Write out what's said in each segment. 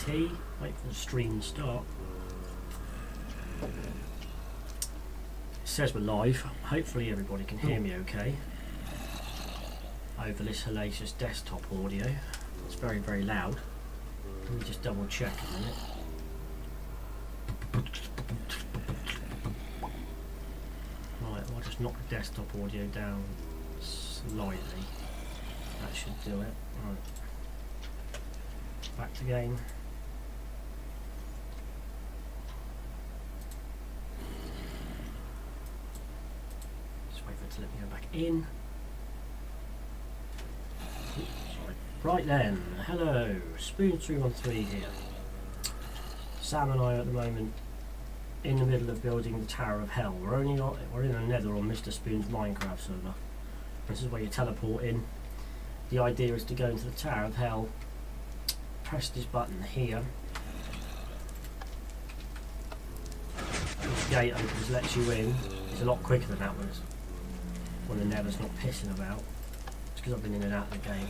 W.I.P, wait for the stream to start. It says we're live. Hopefully everybody can hear me okay over this hellacious desktop audio. It's very, very loud. Let me just double check a minute. Right, I'll just knock the desktop audio down slightly. That should do it. Right. Back to game. Just wait for it to let me go back in. Oops, sorry. Right then, hello, Spoon313 here. Sam and I are at the moment in the middle of building the Tower of Hell. We're in a nether on Mr. Spoon's Minecraft server. This is where you teleport in. The idea is to go into the Tower of Hell, press this button here. This gate opens, lets you in. It's a lot quicker than that when the nether's not pissing about. It's because I've been in and out of the game.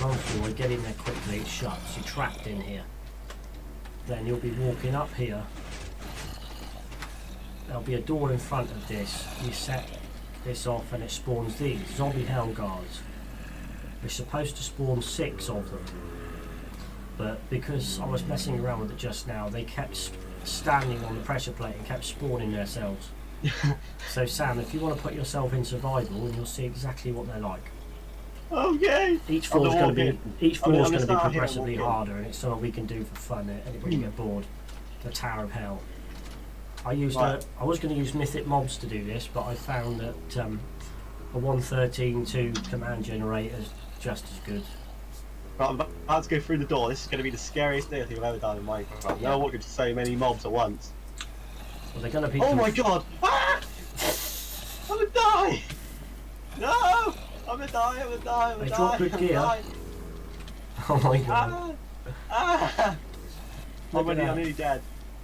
Run forward, get in there quickly, it shuts. You're trapped in here. Then you'll be walking up here. There'll be a door in front of this. You set this off and it spawns these zombie hell guards. We're supposed to spawn 6 of them, but because I was messing around with it just now, they kept standing on the pressure plate and kept spawning themselves. So Sam, if you want to put yourself in survival, and you'll see exactly what they're like. Oh yay! Each floor is going to be progressively harder, and it's something we can do for fun when you get bored. The Tower of Hell. I was going to use mythic mobs to do this, but I found that a 1.13.2 command generator is just as good. Right, I'm about to go through the door. This is going to be the scariest thing I think I've ever done in Minecraft. I've never walked into so many mobs at once. Well, they're going to be. Oh my god! Ah! I'm gonna die! No! I'm gonna die! I'm gonna die! I'm gonna die! Drop good gear. Oh my god! Ah! I'm nearly dead.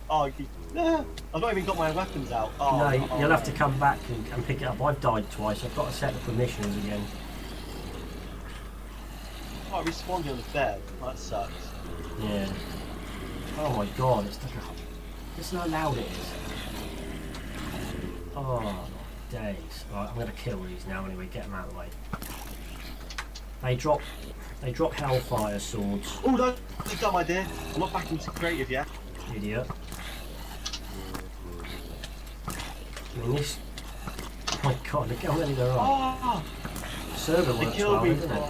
Oh, no! I've not even got my weapons out. Oh, no, you'll have to come back and pick it up. I've died twice. I've got to set the permissions again. Oh, I respawned you on the bed. That sucks. Yeah. Oh my god! It's like listen how loud it is. Oh my days! Right, I'm going to kill these now anyway. Get them out of the way. They drop hellfire swords. Oh no! That's a dumb idea. I'm not back into creative yet. Idiot. I mean this. Oh my god! Look how many there are. Oh! Server works well, doesn't it?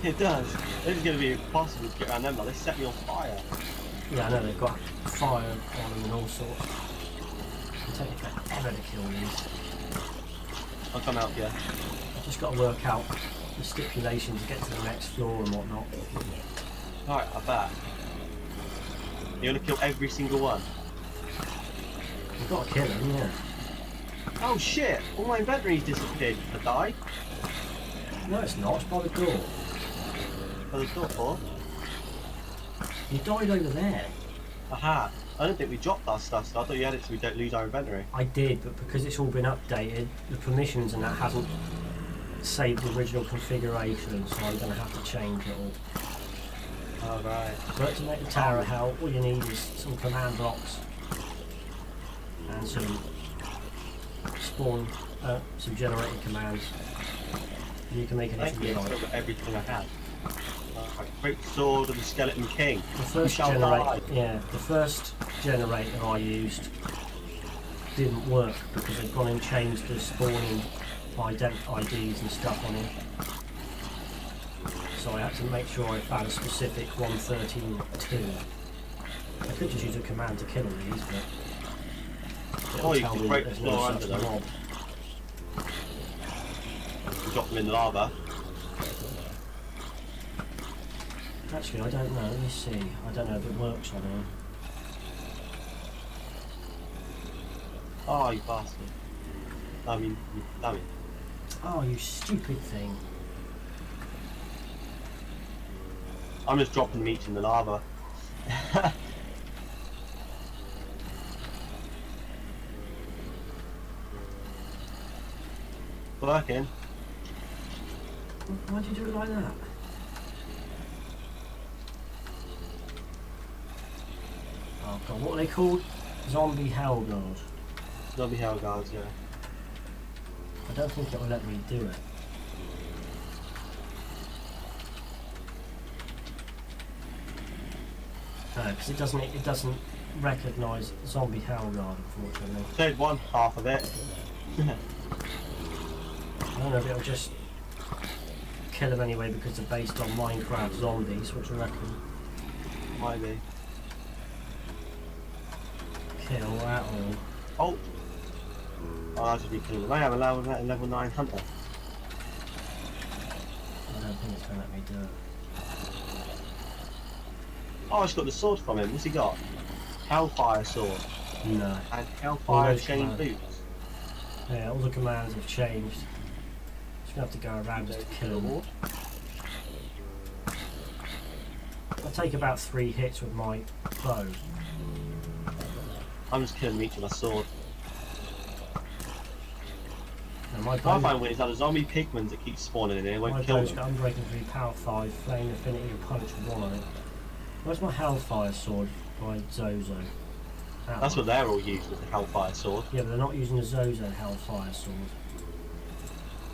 It does. This is going to be impossible to get around them. Like, they set me on fire. Yeah, I know they've got fire on them and all sorts. It'll take me forever to kill these. I'll come out here. I've just got to work out the stipulations to get to the next floor and whatnot. Alright, I'm back. You're going to kill every single one? We've got to kill them, yeah. Oh shit! All my inventory's disappeared. I died? No, it's not. It's by the door. By the door? You died over there. Aha! I don't think we dropped our stuff, so I thought you had it so we don't lose our inventory. I did, but because it's all been updated, the permissions and that hasn't saved the original configuration, so I'm going to have to change it all. Alright. But to make the Tower of Hell, all you need is some command blocks and some generating commands. And you can make anything you like. I've still got everything I had. Great sword of the Skeleton King. The first generator I used didn't work because they'd gone and changed the spawning IDs and stuff on it. So I had to make sure I found a specific 1.13.2. I could just use a command to kill all these, but it'll tell me that there's no such mob. Drop them in the lava. Actually, I don't know. Let me see. I don't know if it works on here. Oh, you bastard. I mean, you dummy. Oh, you stupid thing. I'm just dropping them each in the lava. Working. Why'd you do it like that? Oh god, what are they called? Zombie Hellguard. Zombie Hell Guards, yeah. I don't think it'll let me do it. No, because it doesn't recognise Zombie Hellguard, unfortunately. Showed one half of it. I don't know if it'll just kill them anyway because they're based on Minecraft zombies, which I reckon Might be. kill that all. Oh! Oh, that should be killing them. I have a level 9 hunter. I don't think it's going to let me do it. Oh, I just got the sword from him. What's he got? Hellfire sword. No. And All Hellfire those chain commands. boots. Yeah, all the commands have changed. Just going to have to go around just to kill them. I take about 3 hits with my bow. I'm just killing them each with my sword. And my What I find weird is that the zombie pigments that keep spawning in here my won't kill bow's them. got Unbreaking 3, Power 5, Flame Affinity and Punch 1 on it. Where's my Hellfire Sword by Zozo? That That's one. what they're all used with, the Hellfire sword. Yeah, but they're not using the Zozo Hellfire Sword.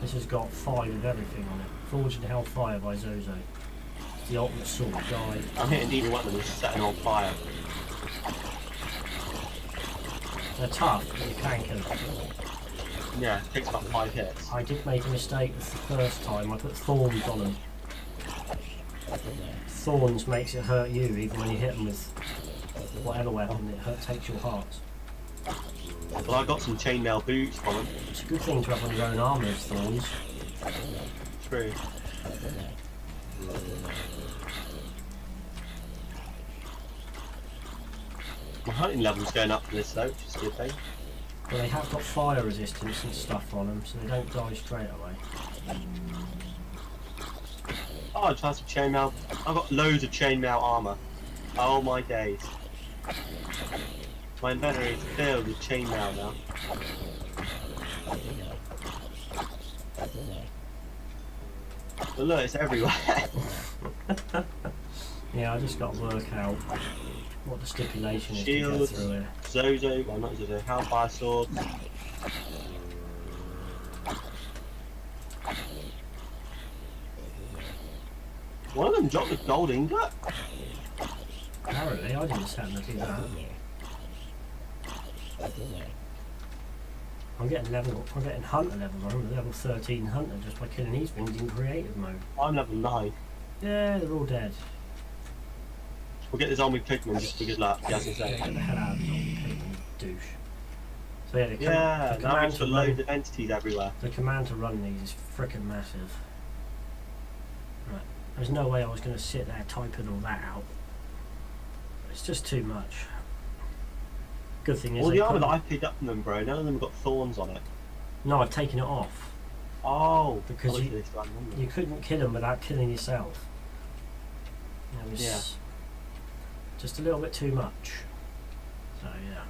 This has got 5 of everything on it. Forged in Hellfire by Zozo. It's the ultimate sword guide. I'm hitting either one of them and setting on fire. They're tough, but you can kill them. Yeah, it takes about 5 hits. I did make a mistake the first time. I put thorns on them. Thorns makes it hurt you even when you hit them with whatever weapon. It takes your heart. Well, I got some chainmail boots from them. It's a good thing to have on your own armour as thorns. True. My hunting level's going up for this though, which is a good thing. But they have got fire resistance and stuff on them, so they don't die straight away. Oh, I tried some chainmail. I've got loads of chainmail armour. Oh my days. My inventory is filled with chainmail now. But look, it's everywhere. Yeah, I just got to work out what the stipulation is to get Shields, through it. Zozo, well not Zozo, Hellfire Sword. One of them dropped the gold ingot. Apparently, I didn't set them to do that. I'm getting hunter levels. I'm level 13 hunter just by killing these things in creative mode. I'm level 9. Yeah, they're all dead. We'll get the zombie pigman just for good luck, yes, I Yeah, say. get the hell out of the douche. So yeah, Yeah, now command we've to got run, loads of entities everywhere. the command to run these is frickin' massive. Right, there's no way I was going to sit there typing all that out. It's just too much. Good thing is All they the armour put- that I picked up from them, bro, none of them have got thorns on it. No, I've taken it off. Oh, Because I you- this one, wouldn't You it? couldn't kill them without killing yourself. It was Yeah. just a little bit too much. So yeah.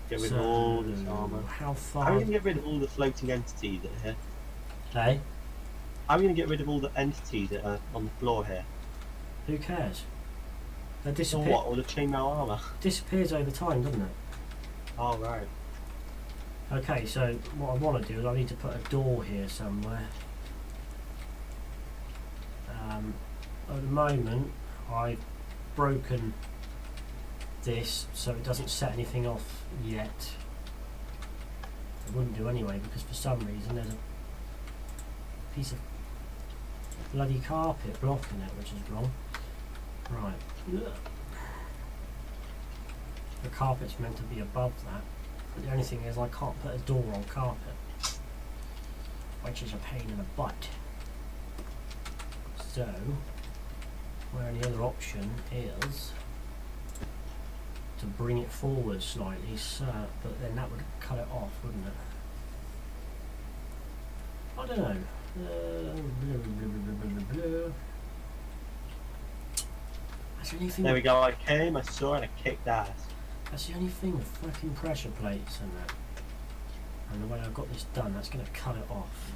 Get rid of all this armour. How How are far? you going to get rid of all the floating entities that are here? Hey, How are you going to get rid of all the entities that are on the floor here? who cares? They So disappear. what, all the chainmail armour? Disappears over time, doesn't it? Oh, right. Okay, so what I want to do is I need to put a door here somewhere. At the moment, I've broken this so it doesn't set anything off yet. It wouldn't do anyway because for some reason there's a piece of bloody carpet blocking it, which is wrong. Right. The carpet's meant to be above that. But the only thing is I can't put a door on carpet, which is a pain in the butt. So, my only other option is to bring it forward slightly, so, but then that would cut it off, wouldn't it? I don't know. That's the only thing. There we go, I came, I saw, and I kicked ass. That's the only thing with fucking pressure plates and that. And the way I've got this done, that's going to cut it off.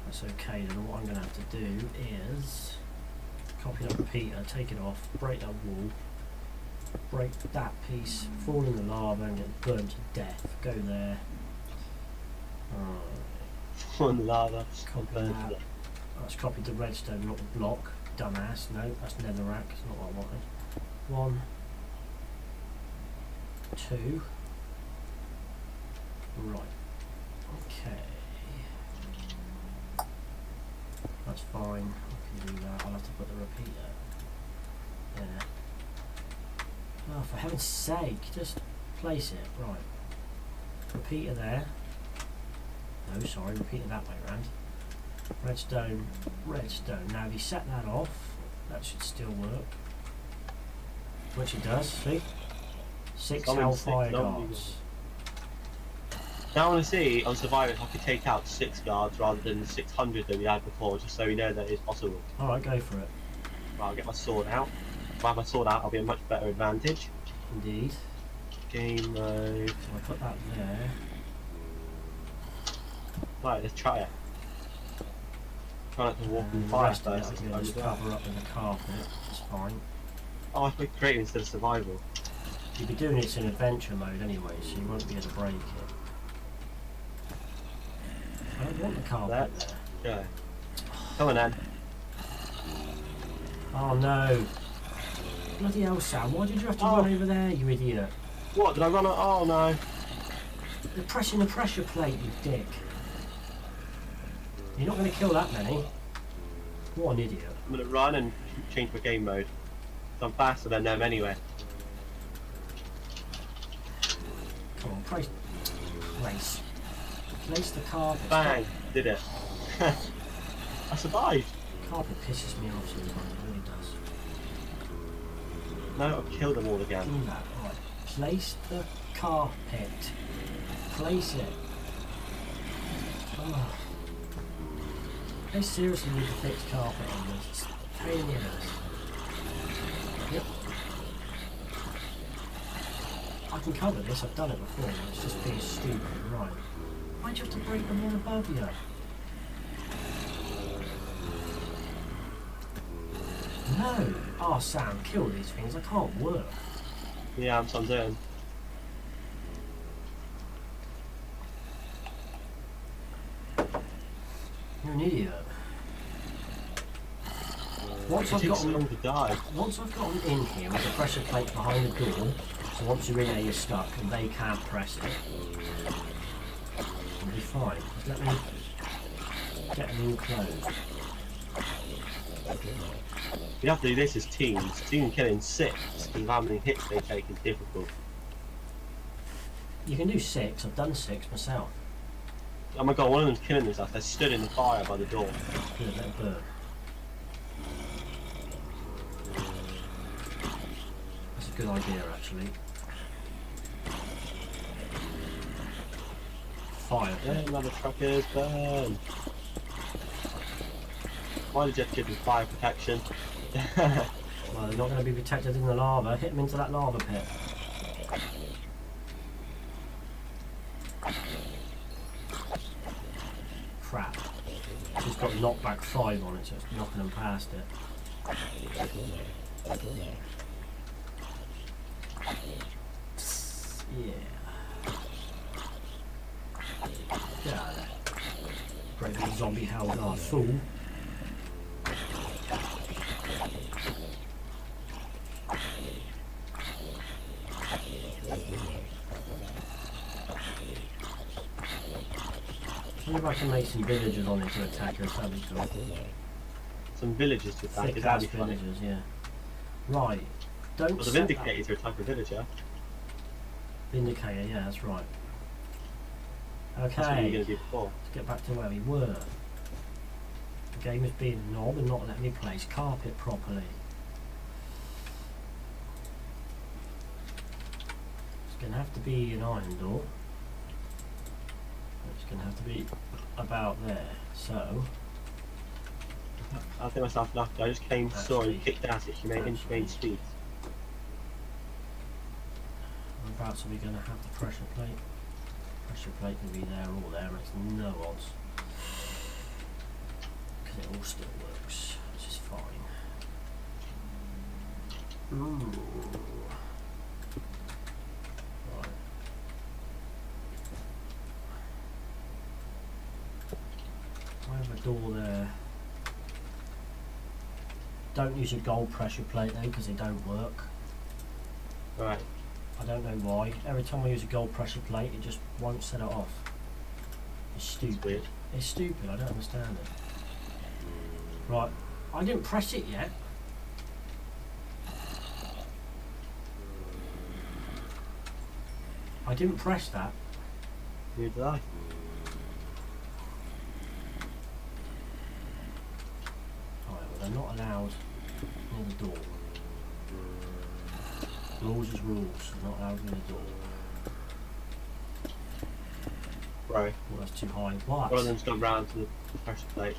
That's okay, then what I'm going to have to do is copy that repeater, take it off, break that wall, break that piece, fall in the lava and get burned to death. Go there. On lava. Copy that. Let's copy the redstone, not the block. Dumbass. No, that's netherrack. It's not what I wanted. 1, 2. Right. Okay. That's fine. I can do that. I'll have to put the repeater there. Oh, for heaven's sake, just place it. Right. Repeater there. No, sorry, repeater that way round. Redstone, redstone. Now, if you set that off, that should still work. Which it does, see? 6 hellfire guards. Now I want to see on Survivor if I could take out 6 guards rather than the 600 that we had before, just so we know that it's possible. Alright, go for it. Right, I'll get my sword out. If I have my sword out, I'll be a much better advantage. Indeed. Game mode. So I put that there. Right, let's try it. Try not to walk in And the fire rest of it first. I can just cover up with the carpet. It's fine. Oh, I put creative instead of survival. You'll be doing it in adventure mode anyway, so you won't be able to break it. I don't want the carpet there. Go. Come on then. Oh no! Bloody hell, Sam, why did you have to run over there, you idiot? What, did I run out? Oh no. They're pressing the pressure plate, you dick. You're not going to kill that many. What an idiot. I'm going to run and change my game mode. I'm faster than them anyway. Come on, place the carpet. Bang! Did it. I survived. Carpet pisses me off sometimes, it really does. No, I've killed them all again. Do that, right. Place the carpet. Place it. Oh. They seriously need to fix carpet on this. It's a pain in the ass. Yep. I can cover this, I've done it before, it's just being stupid, right. Why'd you have to break the one above you? No! Oh Sam, kill these things, I can't work. Yeah, that's what I'm doing. You're an idiot. Once It I've takes got so long them, to die. once I've got them in here with the pressure plate behind the door, so once you're in there you're stuck and they can't press it, it'll be fine. Just let me get them in closed. You have to do this as teams. Team killing 6 because how many hits they take is difficult. You can do 6, I've done 6 myself. Oh my god, one of them's killing themselves. They're stood in the fire by the door. Good, let it burn. That's a good idea actually. Fire. Yeah, motherfuckers, burn! Why did you have to give them fire protection? Well, they're not going to be protected in the lava. Hit them into that lava pit. Crap. She's got knockback 5 on it, so it's knocking them past it. Yeah. Get out of there. Great big zombie hellguard fool. I wonder if I can make some villagers on it to attack her, that'd be cool. Some villagers to attack. Thick Is ass that'd be funny. villagers, yeah. Right. Don't Well, the set that- Vindicator to attack a villager. Vindicator, yeah, that's right. That's what you were Okay, going to do before. let's get back to where we were. The game is being a knob and not letting me place carpet properly. It's going to have to be an iron door. It's going to have to be about there. So, I think myself enough. I just came, saw and kicked at it. She made inch speed. whereabouts are we going to have the pressure plate? Pressure plate can be there or there, makes no odds. Because it all still works, which is fine. Ooh. door there. Don't use a gold pressure plate though, because they don't work. Right. I don't know why. Every time I use a gold pressure plate, it just won't set it off. It's stupid. Weird. It's stupid. I don't understand it. Right. I didn't press it yet. I didn't press that. Neither did I. Alright, well they're not allowed near the door. Rules is rules. They're not allowed near the door. Right. Well, that's too high. What? One of them's gone round to the pressure plate.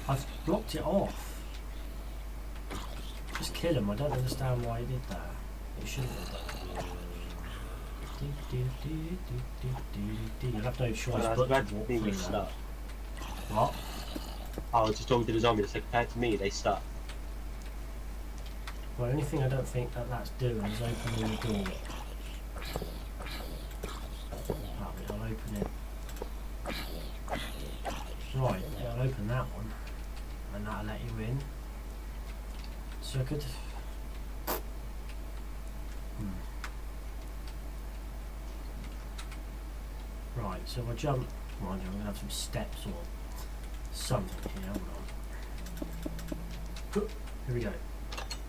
I've blocked it off. Just kill him. I don't understand why he did that. It shouldn't have done. You'll have no choice Well, but that's to walk me through that. stuck. What? I was just talking to the zombie, so compared to me, they stuck. Well, the only thing I don't think that that's doing is opening the door. I'll open it. Right, I'll open that one. And that'll let you in. So I could... Right, so if I jump... Mind you, I'm going to have some steps or something here. Hold on. Here we go.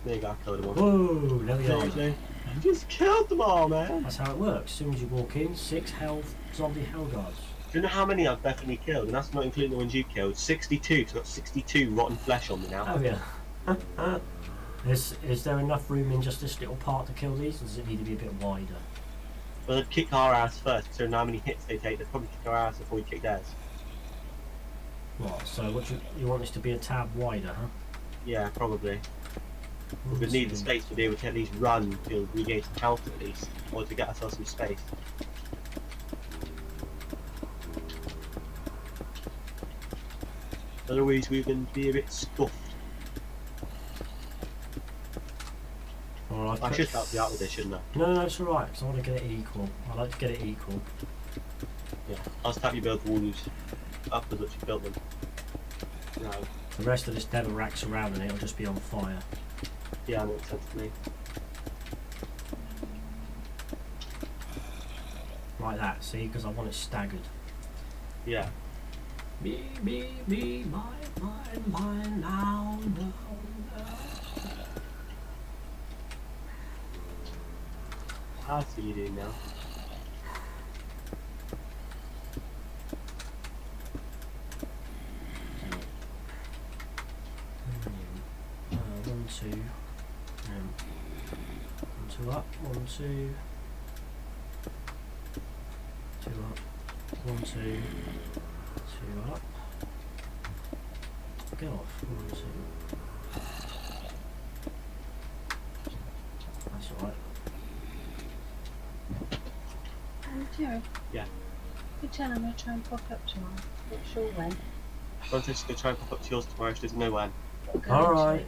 There you go, I killed them all. Whoa, there we go. You just killed them all, man! That's how it works. As soon as you walk in, 6 health zombie hell guards. Do you know how many I've definitely killed? And that's not including the ones you killed. 62, so I've got 62 rotten flesh on me now. Oh yeah. Is there enough room in just this little part to kill these, or does it need to be a bit wider? Well, they'd kick our ass first, so how many hits they take, they'd probably kick our ass before we kick theirs. What? So what you want this to be a tab wider, huh? Yeah, probably. We would need the space to be able to at least run to regain some health at least, or to get ourselves some space. Otherwise we can be a bit scuffed. Alright. I should help you out with this, shouldn't I? No, it's alright, because I want to get it equal. I like to get it equal. Yeah. I'll just help you build walls up as much as you built them. No. The rest of this never racks around and it'll just be on fire. Yeah, that makes sense to me. Like that, see? Because I want it staggered. Yeah. Me, mine, now. I see you doing now. One, two. 1, 2 up, 1, 2. 2 up, 1, 2. 2 up. Get off, 1, 2. That's alright. Joe? Yeah. You tell him I'll try and pop up tomorrow. Not sure when. I'm just going to try and pop up to yours tomorrow, she doesn't know when. Alright.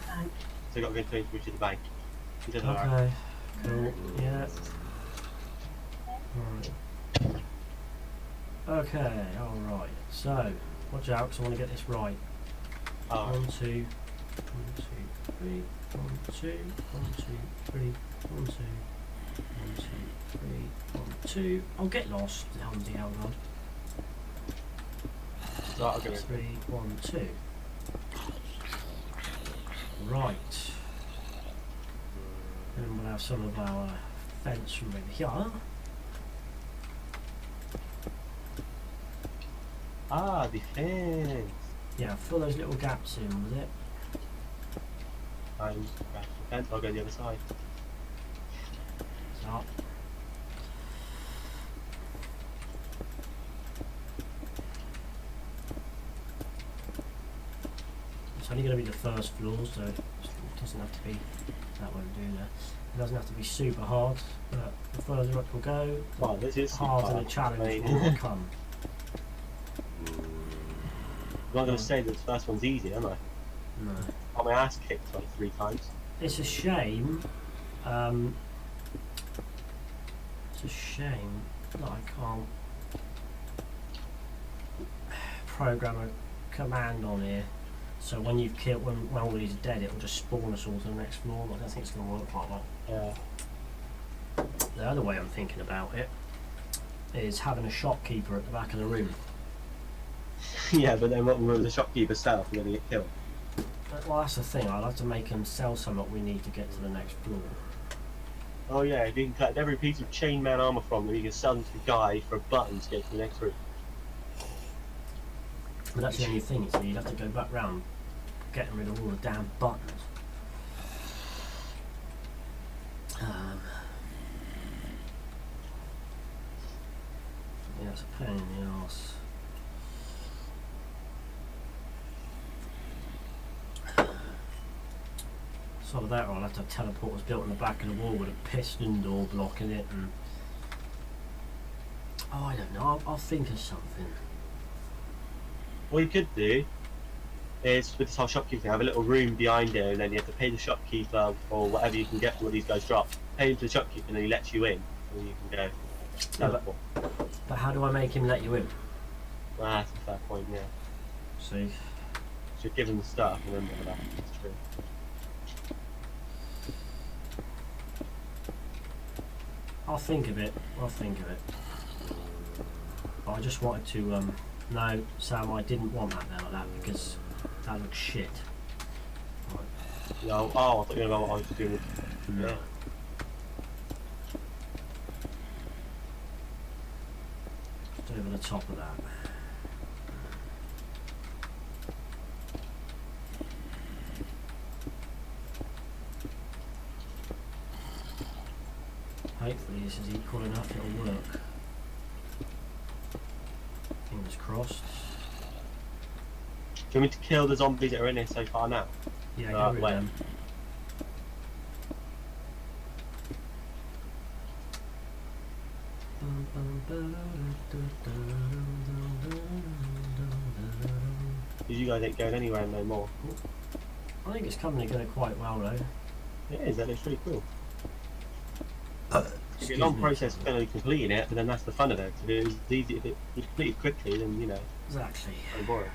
Bank. So I've got to go and to the bank. He said, alright. Okay, cool, yeah. Alright. Okay, alright. So, watch out, because I want to get this right. Alright. 1, 2, 1, 2, 3, 1, 2, 1, 2, 3, 1, 2, 1, 2, 3, 1, 2. I'll get lost, the hell god. So I'll go in. 3, 1, 2. Right. And we'll have some of our fence from over here. Ah, defense. Yeah, fill those little gaps in with it. I'm defense, I'll go the other side. So. It's only going to be the first floor, so it doesn't have to be, that won't do that. It doesn't have to be super hard, but the further up we'll go, Wow, this is the harder the challenge will become. I'm not going to say that the first one's easy, am I? No. Got my ass kicked like 3 times. It's a shame, it's a shame that I can't program a command on here, so when you've killed, when all these are dead, it will just spawn us all to the next floor. But I don't think it's going to work like that. Yeah. The other way I'm thinking about it is having a shopkeeper at the back of the room. Yeah, but then what will the shopkeeper sell? You're gonna get killed. Well, that's the thing. I'll have to make them sell some that we need to get to the next floor. Oh yeah, if you can collect every piece of chainman armor from them, you can sell them to the guy for a button to get to the next room. But that's the only thing. So you'd have to go back round, getting rid of all the damn buttons. Yeah, it's a pain in the arse. So of that, or I'll have to have teleporters built on the back of the wall with a piston door blocking it, and oh, I don't know. I'll think of something. What you could do is, with this whole shopkeeper thing, have a little room behind it, and then you have to pay the shopkeeper for whatever you can get for what these guys drop. Pay him to the shopkeeper, and then he lets you in, and you can go teleport. But how do I make him let you in? Ah, that's a fair point, yeah. See, So give him the stuff, and then that's true. I'll think of it. I'll think of it. But I just wanted to. No, Sam, I didn't want that there like that because that looks shit. Right. Yeah, oh, I thought you know what I was doing with No. yeah. Just over the top of that. Hopefully this is equal enough, it'll work. Fingers crossed. Do you want me to kill the zombies that are in here so far now? Yeah, Right, get rid wait. of them. Because you guys ain't going anywhere no more. I think it's coming together quite well though. It is, that looks really cool. It's a Excuse long me. process of finally completing it, but then that's the fun of it. If it was easy, if it was completed quickly, then you know, Exactly. it's kind of boring.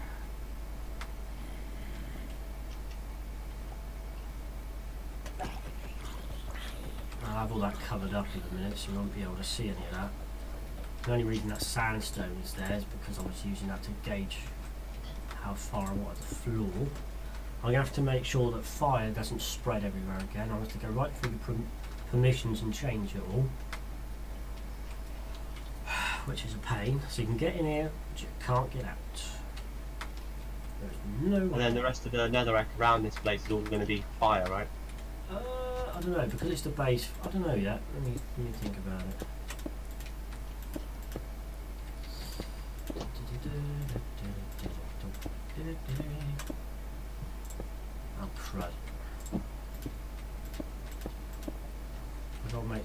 I'll have all that covered up in a minute so you won't be able to see any of that. The only reason that sandstone is there is because I was using that to gauge how far I wanted the floor. I'm going to have to make sure that fire doesn't spread everywhere again. I'll have to go right through the permissions and change it all. Which is a pain. So you can get in here, but you can't get out. There's no And way. then the rest of the netherrack around this place is all going to be fire, right? I don't know, because it's the base. I don't know yet. Let me think about it. Oh, crud. I gotta make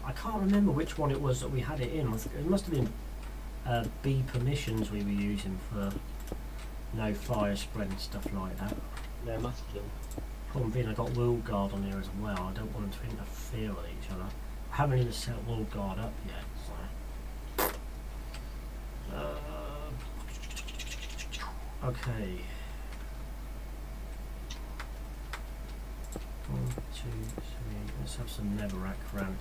I can't remember which one it was that we had it in. It must have been B permissions we were using for no fire spread and stuff like that. Yeah, it must have been. Problem being, I got World Guard on here as well. I don't want them to interfere with each other. I haven't even set World Guard up yet, so. Okay. 1, 2, 3. Let's have some netherrack around.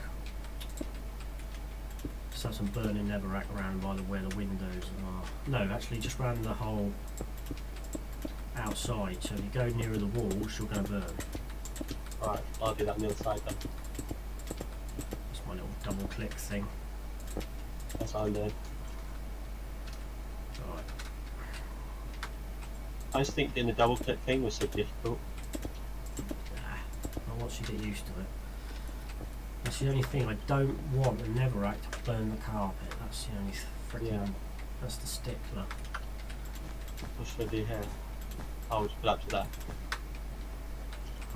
Let's have some burning netherrack around by where the windows are. No, actually, just round the whole outside. So if you go nearer the walls, you're going to burn. Alright, I'll do that on the other side then. That's my little double click thing. That's what I'm doing. Right. I just think doing the double click thing was so difficult. Well, once you get used to it. That's the only thing. I don't want the netherrack to burn the carpet. That's the only freaking. Yeah. That's the stickler. What should I do here? I'll just put up to that.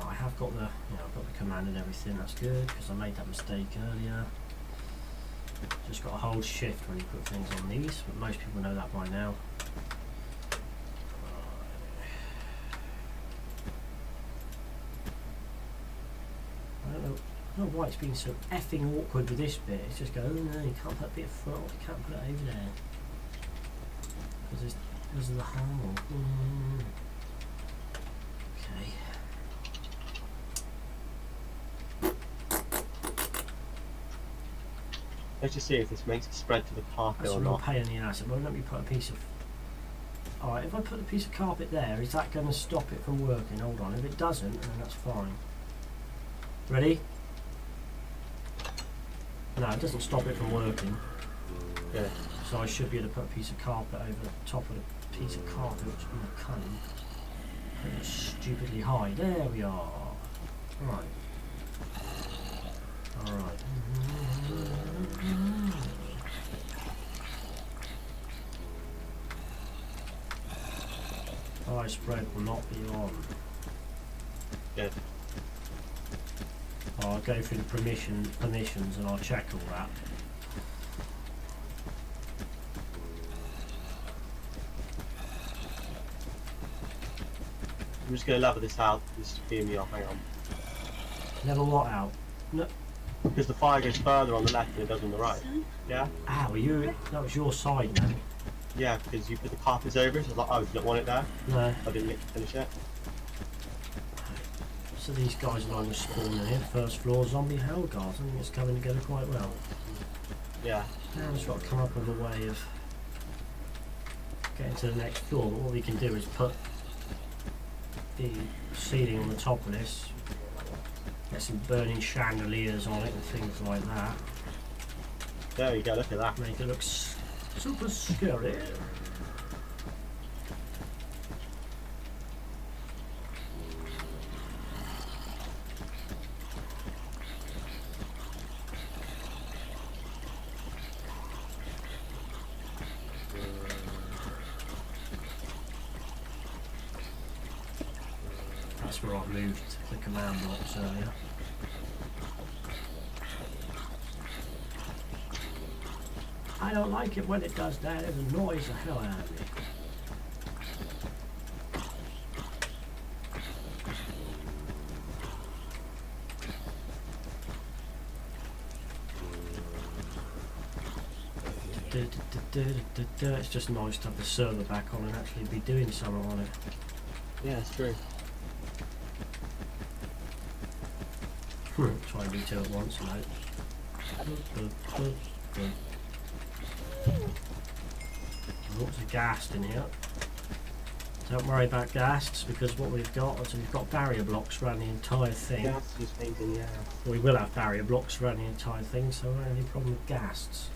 I have got the, I've got the command and everything. That's good because I made that mistake earlier. Just got to hold shift when you put things on these, but most people know that by now. I don't know why it's been so effing awkward with this bit. It's just go, oh no, you can't put a bit of front, you can't put it over there. Because of the hole. Okay. Let's just see if this makes it spread to the carpet That's a or real not. pain in the ass. It won't let me put a piece of... Alright, if I put a piece of carpet there, is that going to stop it from working? Hold on, if it doesn't, then that's fine. Ready? No, it doesn't stop it from working. Yeah. So I should be able to put a piece of carpet over the top of the piece of carpet, which would be a cunning. It's stupidly high. There we are. Right. Alright. High spread will not be on. Good. I'll go through the permissions and I'll check all that. I'm just going to level this out. This is peeing me off. Hang on. Level what out? No. Because the fire goes further on the left than it does on the right. Yeah? Ah, were you? That was your side then. Yeah, because you put the carpets over it. So I was like, oh, you don't want it there. No. I didn't get to finish it. So these guys are always spawning here. First floor zombie hell guards. I think it's coming together quite well. Yeah. Now we've got to come up with a way of getting to the next floor. But what we can do is put the ceiling on the top of this. Get some burning chandeliers on it and things like that. There you go. Look at that. Make it look super scary. That's where I moved the command blocks earlier. I don't like it when it does that. It annoys the hell out of me. It's just nice to have the server back on and actually be doing something on it. Yeah, it's true. Try and do two at once, you know. Lots of ghast in here. Don't worry about ghasts because what we've got is we've got barrier blocks around the entire thing. Yeah, it's just painting, yeah. We will have barrier blocks around the entire thing, so we don't have any problem with ghasts.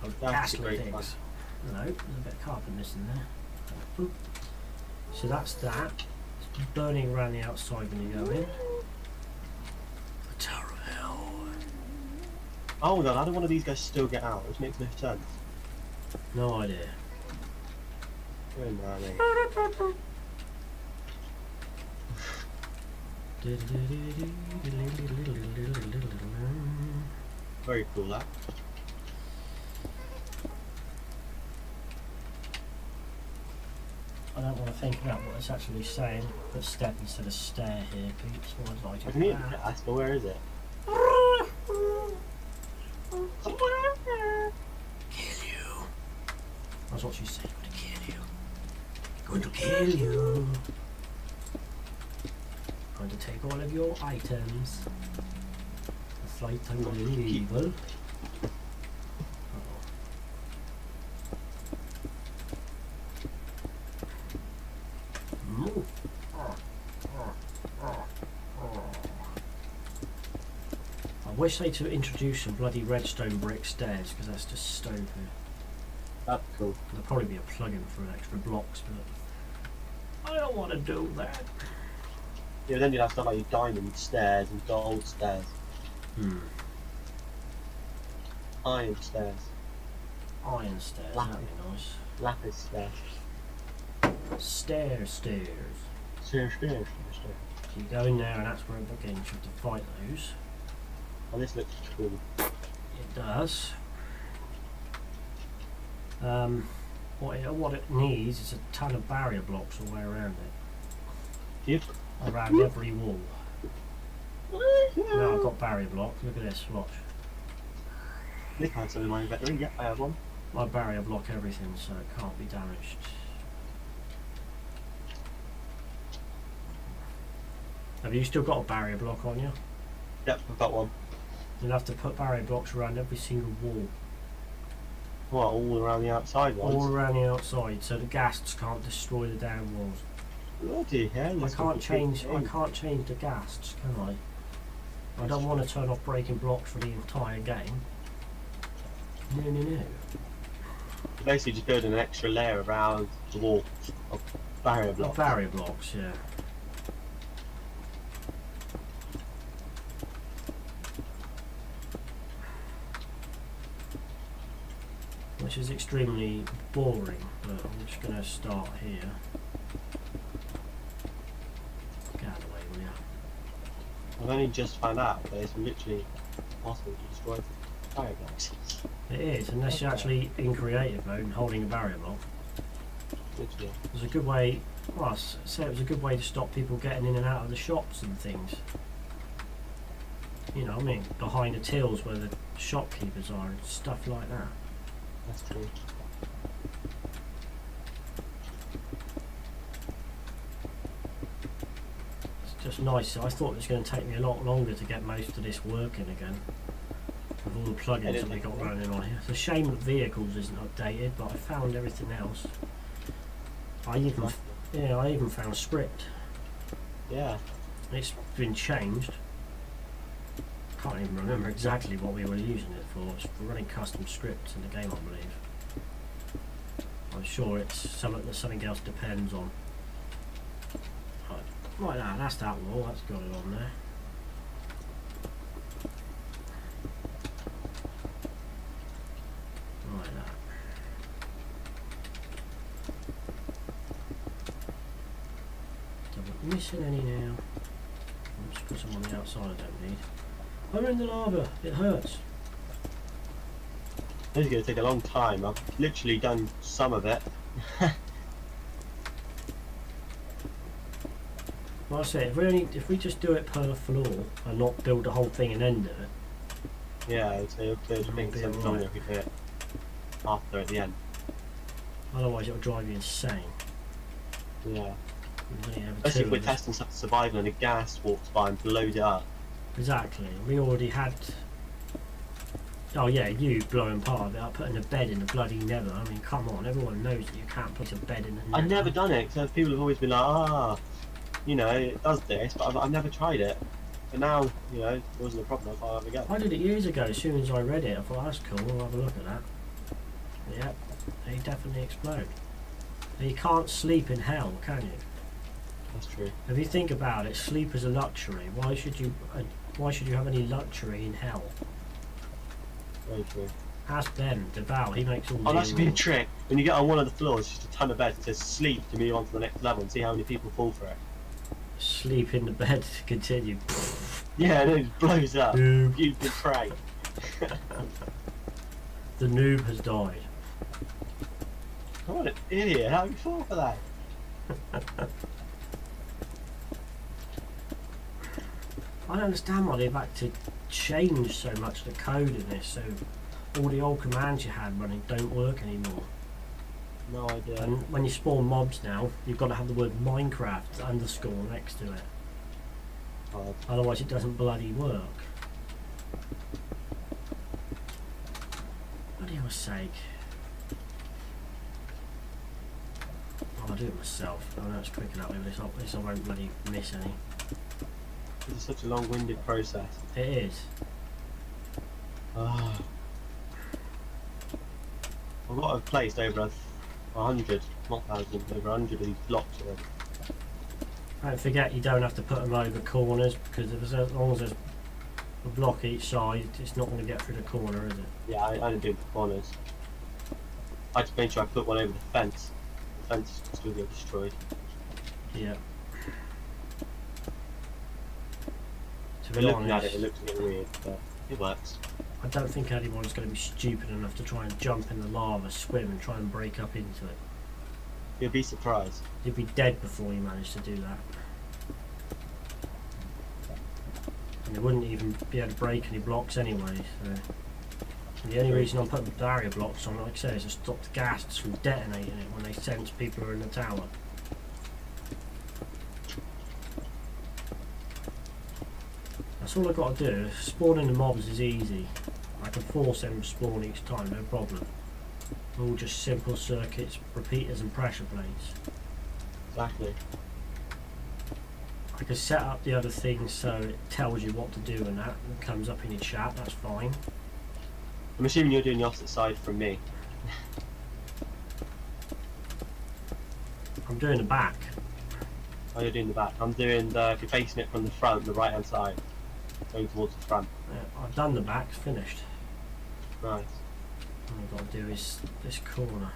Oh, That's ghastly great things. fun. No, there's a bit of carpet missing there. Boop. So that's that. It's burning around the outside when you go in. The Tower of Hell. Oh, hold on. How do one of these guys still get out? Which makes no sense. No idea. Where am I? Very cool, that. I don't want to think about what it's actually saying. Put step instead of stair here, peeps. What would I I do can hear with that? that, but where is it? Kill you. That's what she said. Going to kill you. Going to kill you. Going to take all of your items. The flight time of evil. Move. I wish they'd to introduce some bloody redstone brick stairs because that's just stupid. That's cool. There'll probably be a plug-in for extra blocks, but I don't want to do that. Yeah, then you'd have stuff like your diamond stairs and gold stairs. Iron stairs. Iron stairs, Lapis. that'd be nice. Lapis stairs. Stairs. Stairs. So you go in there and that's where it begins. You have to fight those. Oh, this looks cool. It does. What it needs is a ton of barrier blocks all the way around it. Yep. Around every wall. Now I've got barrier blocks. Look at this, watch. Nick has some in my inventory. Yep, I have one. I barrier block everything so it can't be damaged. Have you still got a barrier block on you? Yep, I've got one. You'll have to put barrier blocks around every single wall. What, all around the outside ones? All around the outside so the ghasts can't destroy the damn walls. Bloody hell. I can't change the ghasts, can I? I don't want to turn off breaking blocks for the entire game. No. You're basically just building an extra layer around the wall of barrier blocks. Barrier blocks, yeah. Which is extremely boring, but I'm just going to start here. Get out of the way, will you? I've only just found out that it's literally possible to destroy barrier blocks. It is, unless you're actually in creative mode and holding a barrier block. Literally. It was a good way, well, say it was a good way to stop people getting in and out of the shops and things. You know what I mean? Behind the tills where the shopkeepers are and stuff like that. That's true. It's just nice. I thought it was going to take me a lot longer to get most of this working again. With all the plugins that we got running on here. It's a shame that vehicles isn't updated, but I found everything else. I even found script. Yeah. It's been changed. Can't even remember exactly what we were using it for. It's for running custom scripts in the game, I believe. I'm sure it's something else depends on. Right, that's that wall. That's got it on there. Like that. Don't missing any now. I'll just put some on the outside I don't need. I'm in the lava, it hurts. This is going to take a long time. I've literally done some of it. Like I said, if we just do it per floor and not build the whole thing and end it, Yeah, so it'll make be sense alright. longer if we do it after at the end. otherwise it'll drive you insane. Yeah. We've only ever Especially two if we're of us. testing survival and a gas walks by and blows it up. Exactly. We already had. Oh yeah, you blowing part of it up, putting a bed in the bloody nether. I mean, come on, everyone knows that you can't put a bed in the nether. I've never done it because people have always been like, you know, it does this, but I've never tried it. But now, you know, it wasn't a problem. I thought I'd have a go. I did it years ago. As soon as I read it, I thought that's cool. I'll have a look at that. Yep, they definitely explode. And you can't sleep in hell, can you? That's true. If you think about it, sleep is a luxury. Why should you have any luxury in hell? Very true. Ask Ben, Deval, he makes all Oh, the that should be a rules. trick. When you get on one of the floors, just a ton of beds, it says sleep to move on to the next level and see how many people fall for it. Sleep in the bed to continue. Yeah, and then it blows up. Noob. You can pray. The noob has died. What an idiot. How you fall for that? I don't understand why they've had to change so much the code in this, so all the old commands you had running don't work anymore. No idea. And when you spawn mobs now, you've got to have the word Minecraft underscore next to it. Oh, Otherwise it doesn't bloody work. Bloody hell's sake. I'll do it myself. I know it's quicker that way, but at least I won't bloody miss any. this is such a long-winded process. It is. Ah. I've got to place over 100, not 1,000, over 100 of these blocks already. Don't forget you don't have to put them over corners, because if as long as there's a block each side, it's not going to get through the corner, is it? Yeah, I didn't do the corners. I just made sure I put one over the fence. The fence will still get destroyed. Yeah. To But be looking at honest, it looks a bit weird, but it works. I don't think anyone's going to be stupid enough to try and jump in the lava, swim and try and break up into it. You'll be surprised. You'd be dead before you managed to do that. And they wouldn't even be able to break any blocks anyway, so... And the only reason I'm putting the barrier blocks on, like I say, is to stop the ghasts from detonating it when they sense people are in the tower. That's all I've got to do. Spawning the mobs is easy. I can force them to spawn each time, no problem. All just simple circuits, repeaters and pressure plates. Exactly. I can set up the other things so it tells you what to do and that and comes up in your chat, that's fine. I'm assuming you're doing the opposite side from me. I'm doing the back. Oh, you're doing the back. I'm doing the, if you're facing it from the front, the right hand side. Going towards the front. Yeah, I've done the back, it's finished. Nice. All I've got to do is this corner.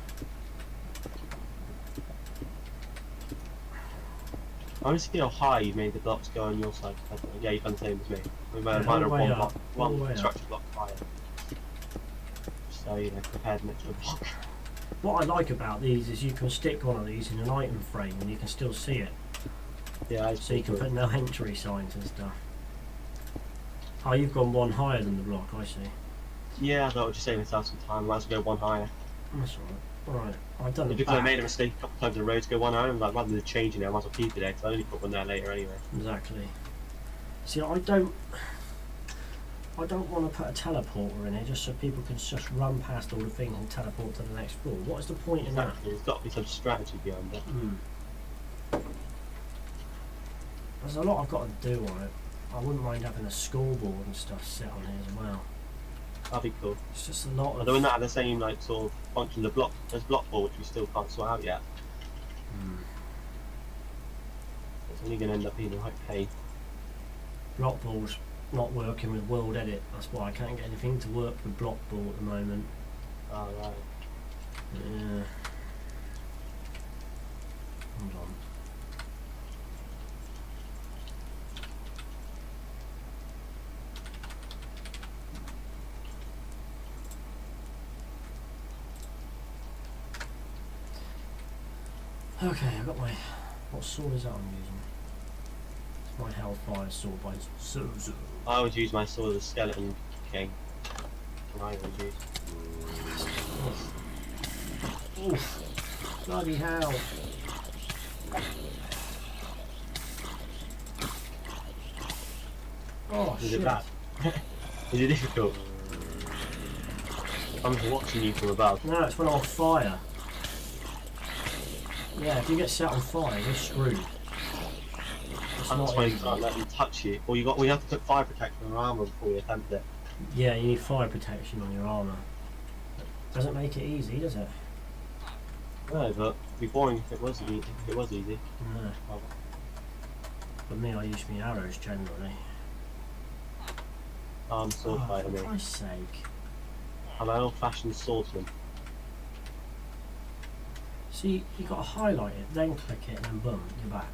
I want to see how high you made the blocks go on your side. Yeah, you've done the same as me. We made Yeah, all the way one up, block, all the way one up. structure block higher. So, you know, prepared an extra block. What I like about these is you can stick one of these in an item frame and you can still see it. Yeah, So you can put no entry signs and stuff. Oh, you've gone one higher than the block, I see. Yeah, I thought I'd just save myself some time. Might as well go one higher. That's alright. Alright, I've done the Because I back. made a mistake a couple times in the road to go one higher, I was like, rather than changing it, I might as well keep it there, because I only put one there later anyway. Exactly. See, I don't want to put a teleporter in it just so people can just run past all the things and teleport to the next floor. What is the point in that? Exactly, there's got to be some strategy behind it. There's a lot I've got to do on it. I wouldn't mind having a scoreboard and stuff set on here as well. That'd be cool. It's just a lot of... Although in that the same like sort of function, the block, there's block ball which we still can't sort out yet. It's only going to end up being like pain. Block ball's not working with World Edit. That's why I can't get anything to work with block ball at the moment. Oh right. Yeah. Hold on. Okay, I've got my... What sword is that I'm using? It's my Hellfire sword by Zuzu. I would use my sword as Skeleton King. And I would use. Oof. Bloody hell. Oh, Is shit. it bad? Is it difficult? I'm just watching you from above. No, it's when I'm on fire. Yeah, if you get set on fire, you're screwed. It's And that's not why you easy. can't let them touch you. Or you have to put fire protection on your armor before you attempt it. Yeah, you need fire protection on your armour. Doesn't make it easy, does it? No, but it'd be boring if it was easy. No. Oh, For me, I use my arrows generally. sword fighter For me. Christ's sake. I'm an old-fashioned swordsman. See, you got to highlight it, then click it, and then boom, you're back.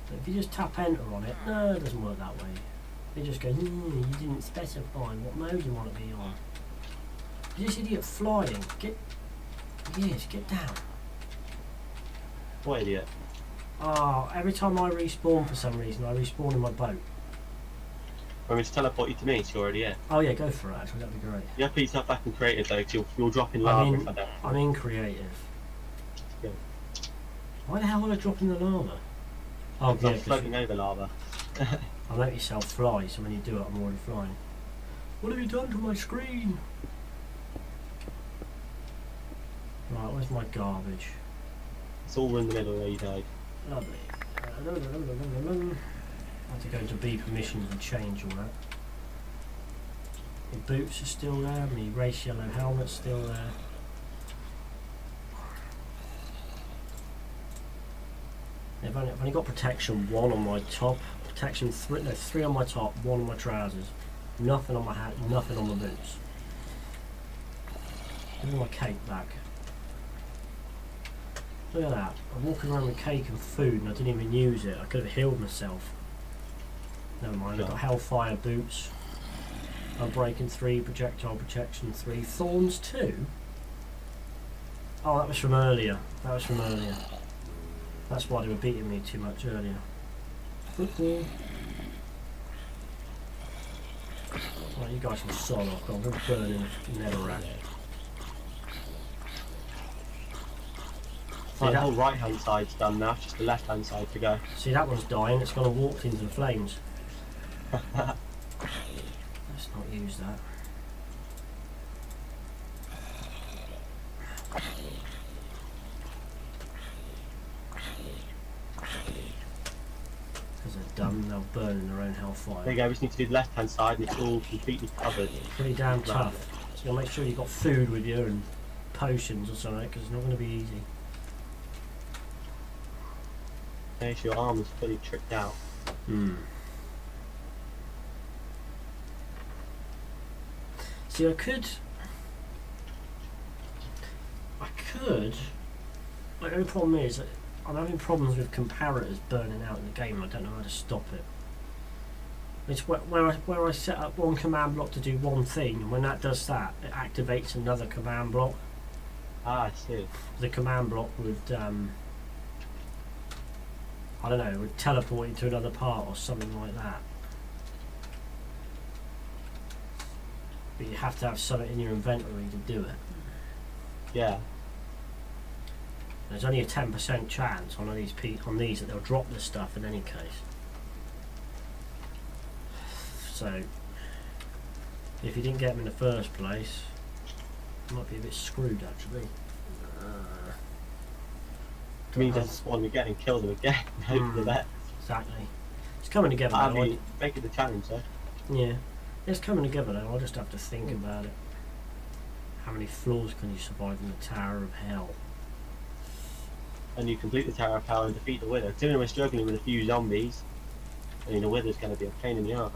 But if you just tap enter on it, no, it doesn't work that way. It just goes, you didn't specify what mode you want to be on. This idiot flying, get down. What idiot? Oh, every time I respawn for some reason, I respawn in my boat. Want me to teleport you to me so you're already here? Oh yeah, go for it actually, that'd be great. You have to put yourself back in creative though, because you'll drop in I'm lava in- if I don't. I'm in creative. Yeah. Why the hell would I drop in the lava? Oh Because yeah, I'm 'cause floating over lava. I'll make yourself fly, so when you do it, I'm already flying. What have you done to my screen? Right, where's my garbage? It's all in the middle where you died. Lovely. I have to go into B permissions and change all that. My boots are still there, my race yellow helmet's still there. I've only got protection 1 on my top, protection 3, no, 3 on my top, 1 on my trousers, nothing on my hat, nothing on my boots. Give me my cake back. Look at that, I'm walking around with cake and food and I didn't even use it, I could have healed myself. Never mind, I've got Hellfire boots, Unbreaking 3, Projectile Protection 3, Thorns 2? Oh, that was from earlier, That's why they were beating me too much earlier. Football. Right, you guys can sod off. I'm going to burn in Netherrack. So the whole right hand side's done now, it's just the left hand side to go. See, that one's dying. It's gone and walked into the flames. Let's not use that. Because they're done, they'll burn in their own hellfire. There you go, we just need to do the left hand side and it's all completely covered. Pretty damn tough. So you'll make sure you've got food with you and potions or something, because it's not going to be easy. Make sure your arm is fully tricked out. See, I could. My only problem is that I'm having problems with comparators burning out in the game. I don't know how to stop it. It's where I set up one command block to do one thing, and when that does that, it activates another command block. Ah, I see. The command block would, I don't know, would teleport you to another part or something like that. But you have to have something in your inventory to do it. Yeah. There's only a 10% chance on these that they'll drop this stuff in any case. So, if you didn't get them in the first place, you might be a bit screwed actually. It means I spawn again and kill them again. Hope for the best. Exactly. It's coming together I though. mean, make it the challenge though. Yeah. It's coming together though. I'll just have to think about it. How many floors can you survive in the Tower of Hell? And you complete the Tower of Hell and defeat the Wither. Considering we're struggling with a few zombies, I mean the Wither's going to be a pain in the arse.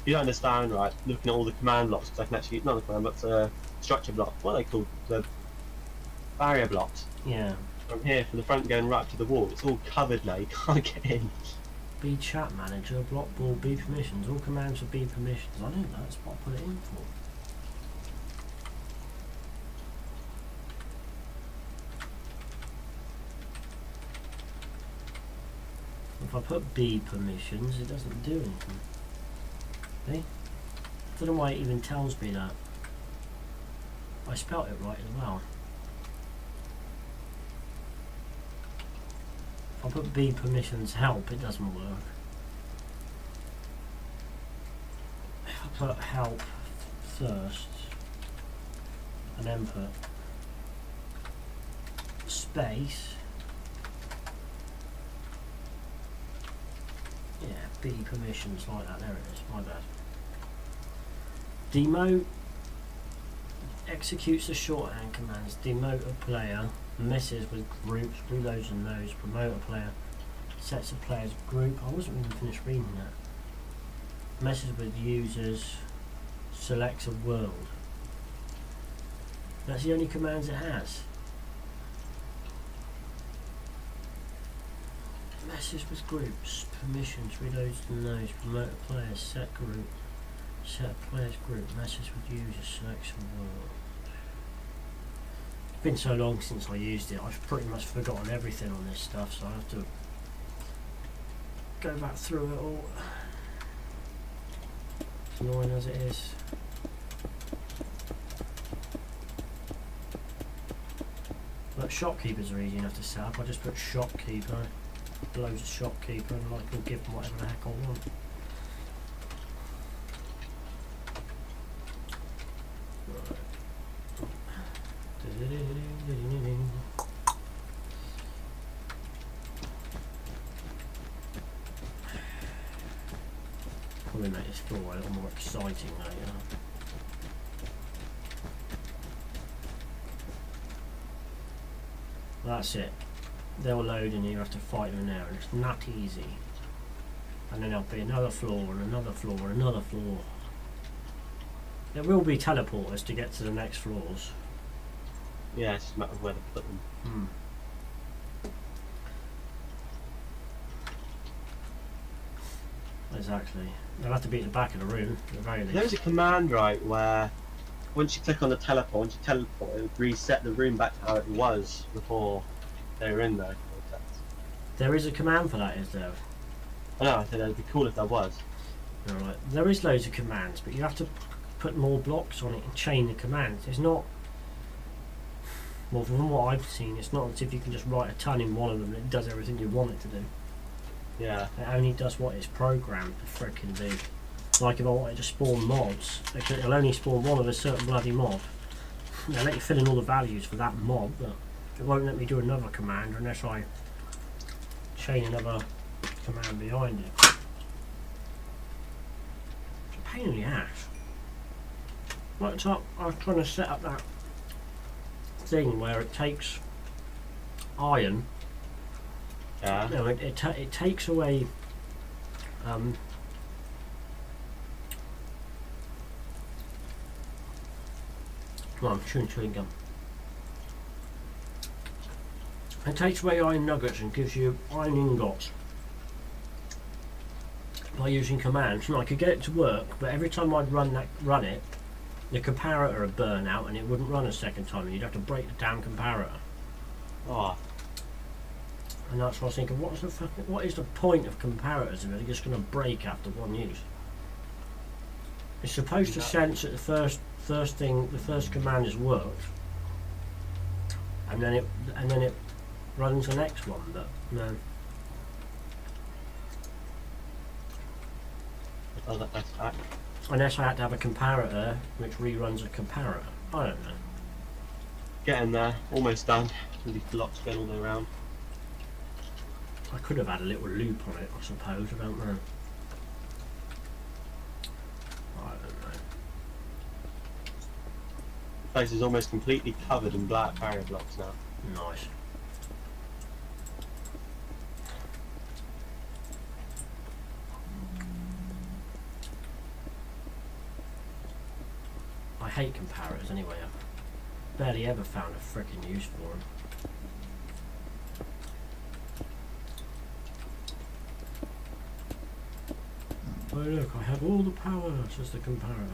You don't understand, right? Looking at all the command blocks, because I can actually, not the command blocks, structure block. What are they called? The barrier blocks. Yeah. From here, from the front going right up to the wall, it's all covered now. You can't get in. B chat manager, block ball, B permissions. All commands for B permissions. I don't know. That's what I put it in for. If I put B permissions, it doesn't do anything. See? I don't know why it even tells me that. I spelt it right as well. If I put B permissions help, it doesn't work. If I put help first and then put space, yeah, B permissions like that, there it is, my bad. Demote executes the shorthand commands, demote a player, messes with groups, reloads and those, promote a player, sets a player's group. I wasn't even finished reading that. Messes with users, selects a world. That's the only commands it has. Messes with groups, permissions, reloads and those, promote a player, set group, set a player's group, messes with users, selects a world. It's been so long since I used it, I've pretty much forgotten everything on this stuff, so I have to go back through it all. As annoying as it is. But shopkeepers are easy enough to set up. I just put shopkeeper, blows a shopkeeper, and I can give them whatever the heck I want. Probably make this floor a little more exciting later. That's it. They'll load and you have to fight them in there, and it's not easy. And then there'll be another floor and another floor and another floor. There will be teleporters to get to the next floors. Yeah, it's just a matter of where to put them. Exactly. They'll have to be at the back of the room, at the very least. There's a command, right, where once you click on the teleport, once you teleport, it would reset the room back to how it was before they were in there. There is a command for that, is there? I know, I said it'd be cool if there was. Alright, there is loads of commands, but you have to put more blocks on it and chain the commands. It's not, well, from what I've seen, it's not as if you can just write a ton in one of them and it does everything you want it to do. Yeah. It only does what it's programmed to frickin' do. Like if I wanted to spawn mobs, it'll only spawn one of a certain bloody mob. They'll let you fill in all the values for that mob, but it won't let me do another command unless I chain another command behind it. It's a pain in the ass. Right at the top, I was trying to set up that thing where it takes iron. Yeah. No, it takes away well, I'm chewing gum. It takes away iron nuggets and gives you iron ingots by using commands. And I could get it to work, but every time I'd run it, the comparator would burn out and it wouldn't run a second time, and you'd have to break the damn comparator. Oh. And that's what I was thinking, what is the point of comparators if they're just going to break after one use? It's supposed to sense that the first command has worked, and then it runs the next one, but no. Oh, that's back. Unless I had to have a comparator which reruns a comparator. I don't know. Getting there, almost done. With these blocks going all the way around. I could have had a little loop on it, I suppose. I don't know. I don't know. The place is almost completely covered in black barrier blocks now. Nice. I hate comparators anyway. I've barely ever found a frickin' use for them. Oh look, I have all the power, says the comparator.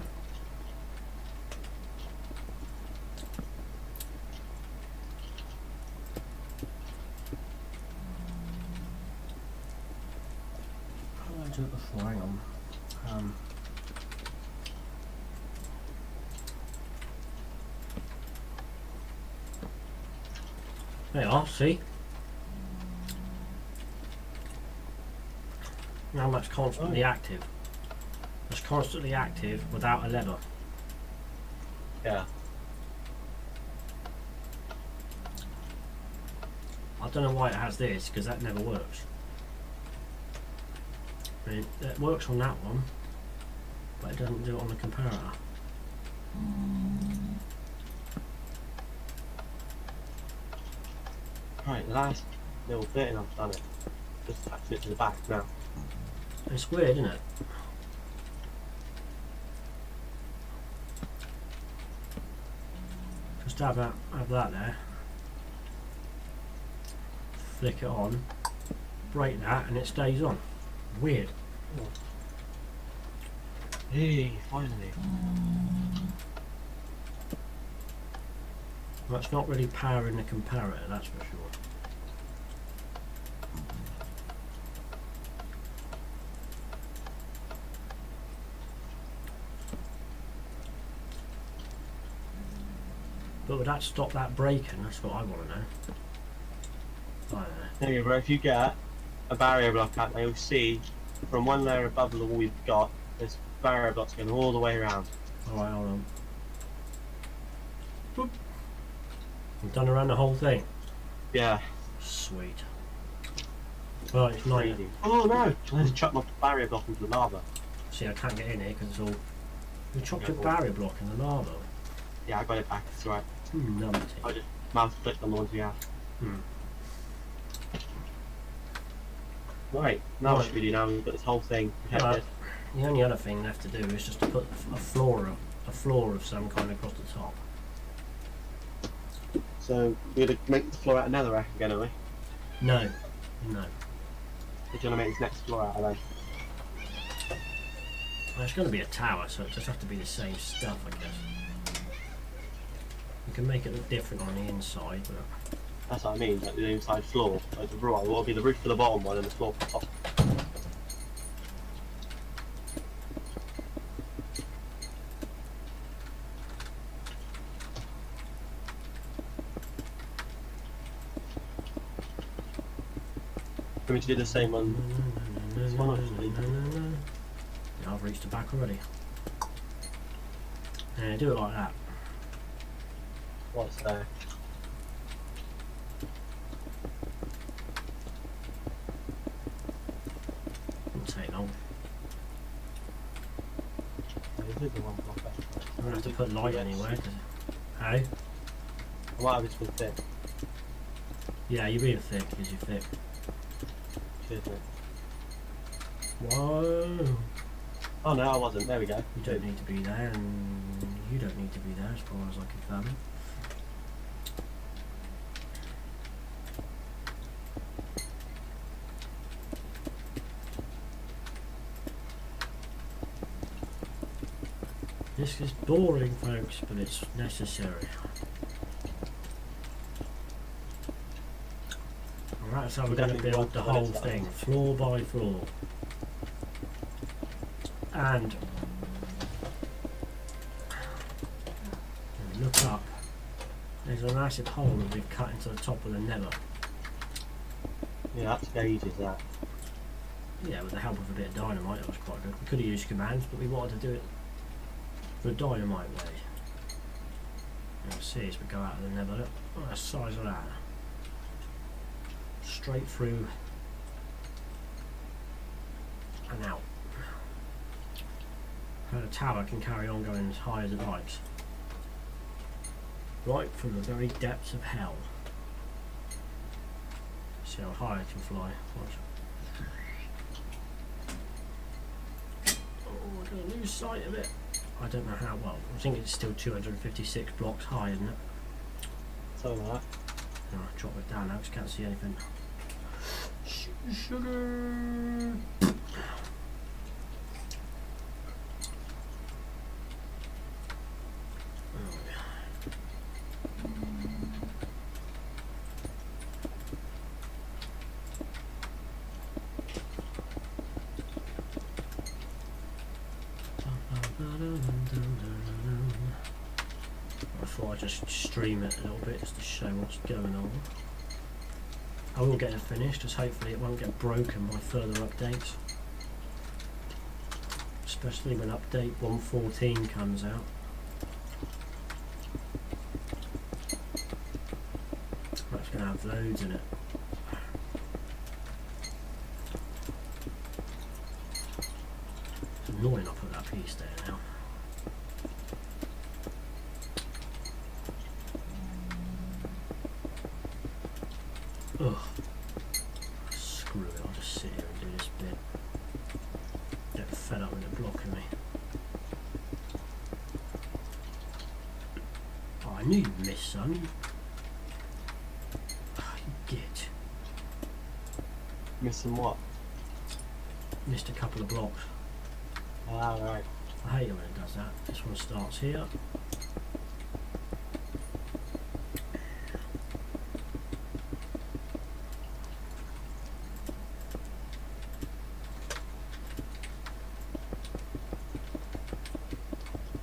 How did I do it before? Hang on. There you are, see? Now that's constantly active. That's constantly active without a lever. Yeah. I don't know why it has this, because that never works. I mean, it works on that one, but it doesn't do it on the comparator. Right, the last little bit and I've done it. Just attaching it to the back now. It's weird, isn't it? Just have that there. Flick it on, break that, and it stays on. Weird. Hey, finally. Well, it's not really powering the comparator, that's for sure. But would that stop that breaking? That's what I want to know. I don't know. There you go, bro. If you get a barrier block out, you'll see from one layer above the wall we've got, there's barrier blocks going all the way around. Alright, hold on. Boop. I've done around the whole thing. Yeah. Sweet. Well, it's night. Crazy. Oh no! I just chucked my barrier block into the lava. See, I can't get in here because it's all. You chopped Yeah, your barrier block in the lava. Yeah, I got it back. It's alright. Numpty. I just mouse clicked on the ones we have. Hmm. Right, now what Right. should we do now? We've got this whole thing protected. The only other thing left to do is just to put a floor of some kind across the top. So we're going to make the floor out of netherrack again, are we? No. No. We're going to make this next floor out of then. Well, it's going to be a tower, so it just have to be the same stuff, I guess. You can make it look different on the inside, but That's what I mean, like the inside floor. Like the right, what will be the roof for the bottom one and the floor for the top. Can we do the same on this one? Or should we- Yeah, I've reached the back already. Yeah, do it like that. What's there? Won't take long. This is the one block back. I'm gonna have to put light anywhere. Hey? I might have it with thick. Yeah, you're being thick because you're thick. Cheers, mate. Whoa! Oh no, I wasn't. There we go. You don't need to be there, and you don't need to be there as far as I can fathom. This is boring, folks, but it's necessary. Alright, so we're going to build the whole thing, floor by floor. And when you look up, there's a massive hole that we've cut into the top of the nether. Yeah, that's gauges that. Yeah, with the help of a bit of dynamite, that was quite good. We could have used commands, but we wanted to do it the dynamite way. You'll see as we go out of the nether. Look at the size of that. Straight through and out. And the tower can carry on going as high as it likes. Right from the very depths of hell. See how high it can fly. Watch. Oh, I'm going to lose sight of it. I don't know how well. I think it's still 256 blocks high, isn't it? Something like that. No, drop it down now, 'cause I can't see anything. Sugar! I thought I'd just stream it a little bit just to show what's going on. I will get it finished, as hopefully it won't get broken by further updates. Especially when update 1.14 comes out. That's going to have loads in it. It's annoying I put that piece there now. Ugh. Screw it, I'll just sit here and do this bit. Get fed up with it blocking me. Oh, I knew you'd miss some. Oh, you git. Missing what? Missed a couple of blocks. Ah, right. I hate it when it does that. This one starts here.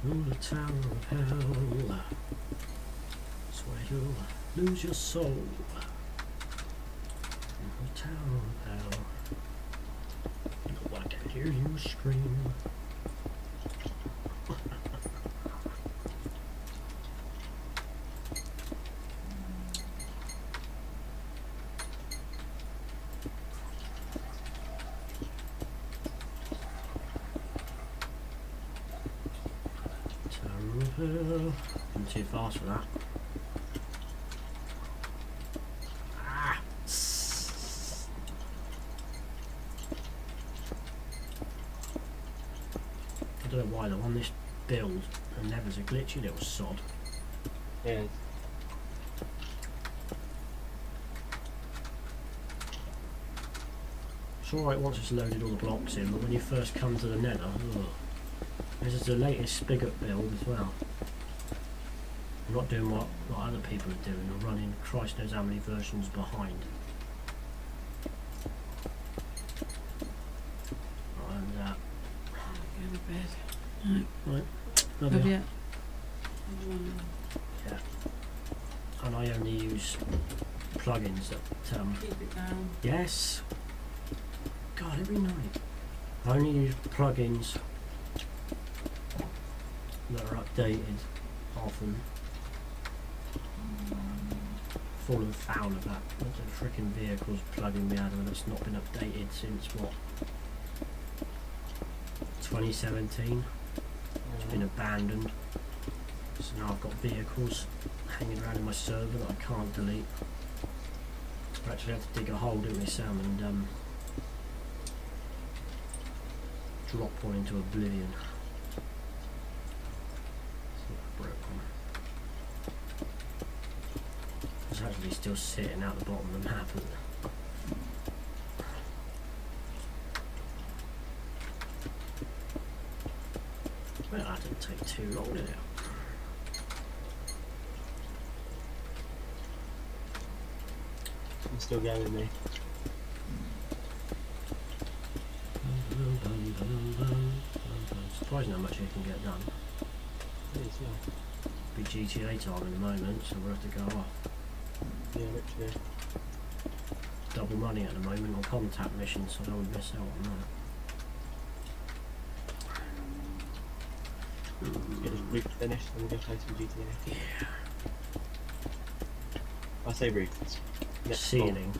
Oh, the tower of hell. That's where you'll lose your soul. In the tower of hell. I can hear you scream. I'm too fast for that. Ah. I don't know why though, on this build, the nether's a glitchy little sod. Yeah. It's alright once it's loaded all the blocks in, but when you first come to the nether, ugh. This is the latest spigot build as well. I'm not doing what other people are doing, I'm running Christ knows how many versions behind. And Go to bed. right, love Have you. you? Yeah. And I only use plugins that Keep it down. yes, God, every night. I only use plugins that are updated often. Fallen foul of that. The freaking vehicles plugin we had, and it's not been updated since what? 2017. It's been abandoned. So now I've got vehicles hanging around in my server that I can't delete. I actually had to dig a hole, didn't we, Sam, and drop one into oblivion. See if I broke one. It's actually still sitting out the bottom of the map. Well, that didn't take too long, did it? I'm still going with me. Surprising how much you can get done. It is, yeah. Be GTA time in a moment, so we'll have to go off. Yeah, literally. Double money at the moment on contact missions, so I don't want to miss out on that. Get this roof finished and we'll go play some GTA. Yeah. I say roof. It's next floor. Ceiling.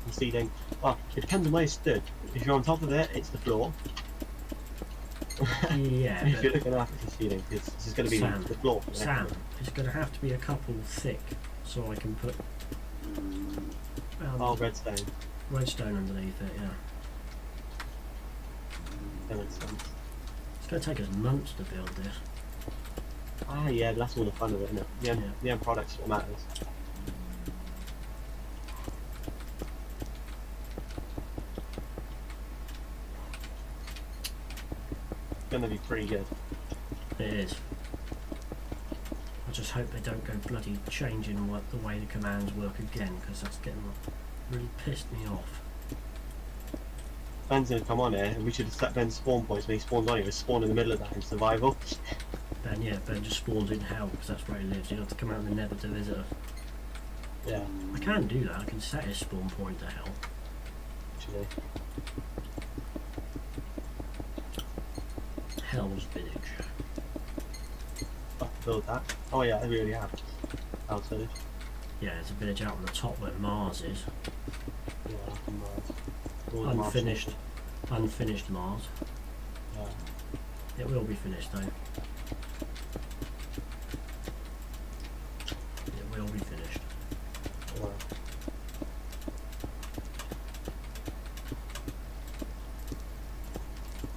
The ceiling. Well, it depends on where it's stood. If you're on top of it, it's the floor. Yeah. If you're looking up, it's the ceiling, because this is going to be Sam, the floor. For the Sam, next one. it's going to have to be a couple thick, so I can put Oh, redstone. redstone underneath it. Yeah. That makes sense. It's going to take us months to build this. Ah, yeah, but that's all the fun of it, isn't it? The end product's what matters. It's going to be pretty good. It is. I just hope they don't go bloody changing what the way the commands work again, because that's getting really pissed me off. Ben's going to come on here, and we should have set Ben's spawn points when he spawns on here. Spawn in the middle of that in survival. Ben just spawns in hell, because that's where he lives. You don't have to come out in the nether to visit us. Yeah, I can do that. I can set his spawn point to hell. actually. Hell's village. I have to build that. Oh yeah, we already have. House village. Yeah, it's a village out on the top where Mars is. Yeah, from all the Unfinished. Martians. Unfinished Mars. Yeah. It will be finished though. It will be finished. Alright.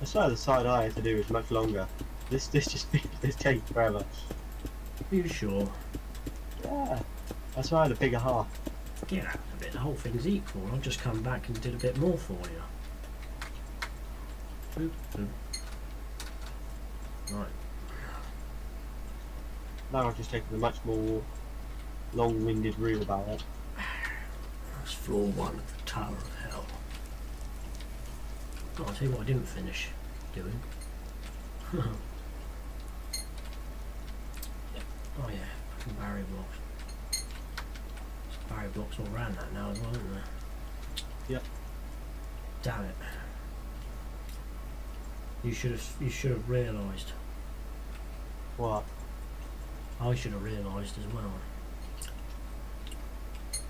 I swear the side I had to do is much longer. This takes forever. Are you sure? Yeah. I swear I had a bigger half. Get out of it. The whole thing's equal. I'll just come back and did a bit more for you. Boop, boop. Right. Now I've just taken a much more long-winded route about it. That's floor 1 of the Tower of Hell. Oh, I'll tell you what I didn't finish doing. Oh yeah, fucking barrier blocks. There's barrier blocks all around that now as well, isn't there? Yep. Damn it. You should have realised. What? I should have realised as well.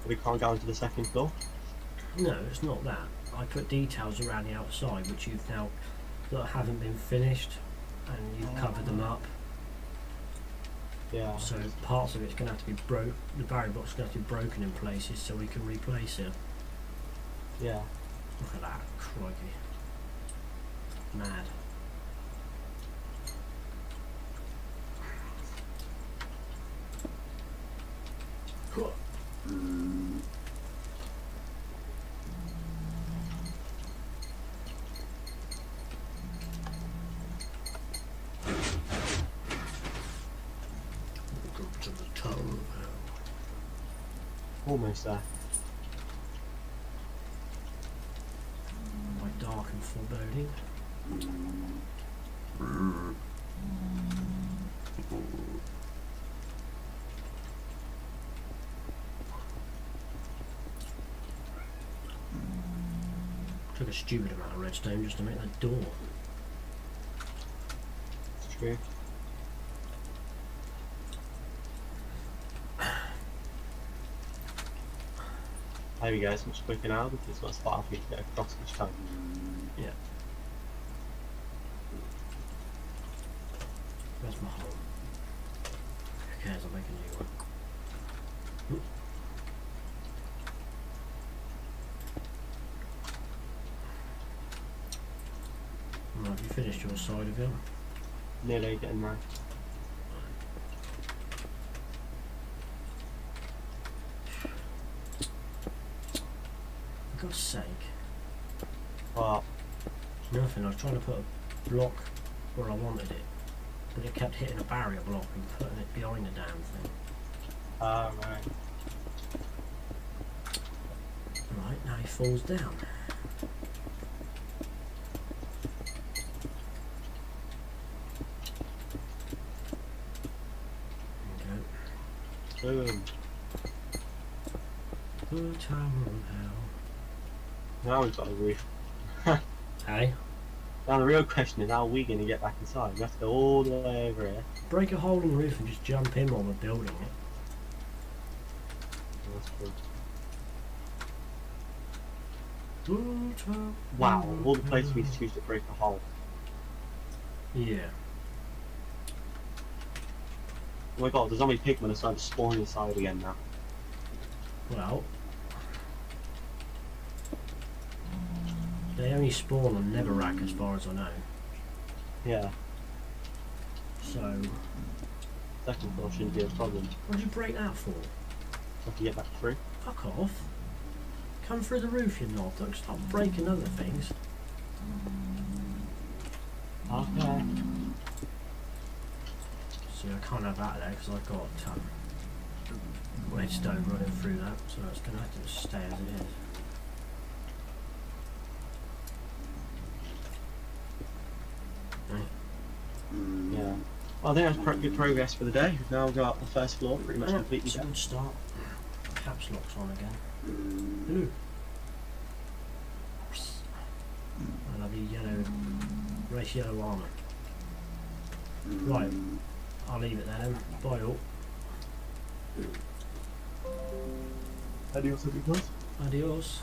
We can't go onto the second floor? No, it's not that. I put details around the outside which you've now that haven't been finished, and you've covered them up. Yeah. So parts of it's going to have to be broke. The barrier block's going to have to be broken in places so we can replace it. Yeah. Look at that, crikey. Mad. Welcome to the Tower of Hell. Almost there. My dark and foreboding. Took a stupid amount of redstone just to make that door. It's true. There we go, it's much quicker now because it's got a spot for you to get across each time. Yeah. Where's my hole? Who cares? I'll make a new one. Right, have you finished your side of it? Nearly getting there. For God's sake. Well, Nothing, I was trying to put a block where I wanted it, but it kept hitting a barrier block and putting it behind the damn thing. right. Right, now he falls down. There we Boom. go. The Tower of Hell. Now we've got a roof. Hey, Now the real question is how are we going to get back inside? We have to go all the way over here. break a hole in the roof and just jump in while we're building it. That's cool. The Tower Wow, of of all the places we Hell. choose to break a hole. Yeah. Oh my god, the zombie pigmen are starting to spawn inside again now. Well, they only spawn on Netherrack as far as I know. Yeah, So, second floor shouldn't be a problem. what did you break that for? I can get back through. Fuck off. Come through the roof, you knob. Don't stop breaking other things. Okay. See, I can't have that there because I've got redstone running through that, so it's going to have to stay as it is. Right. Yeah. Well, I think that's pretty good progress for the day. We've now got the first floor pretty much Yeah, completely it's a done. good start. Caps lock's on again. Hello. I love your yellow, race yellow armour. Right, I'll leave it there then. Bye all. Adios, everyone. Adios.